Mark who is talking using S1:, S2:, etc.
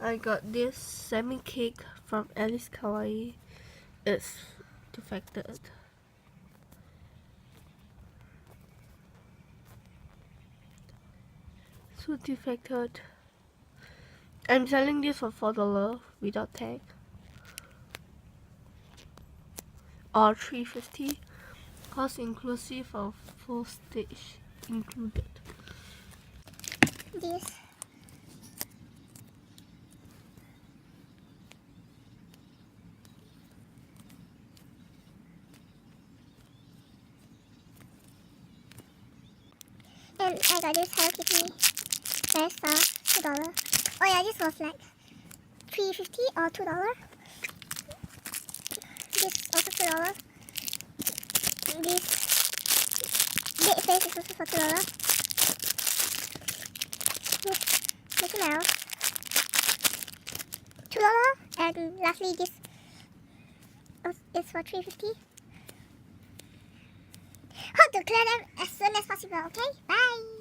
S1: I got this semi cake from Alice Kawaii. It's defected. So defected. I'm selling this for $4 without tag. Or $3.50. Cost inclusive of postage included.
S2: This. And I got this Hello Kitty Bear Star, $2. Oh yeah, this was like $3.50 or $2. This also $2. This Dead Face is also for $2. This Mickey Mouse, $2. And lastly this is for $3.50. Hope to clear them as soon as possible, okay? Bye!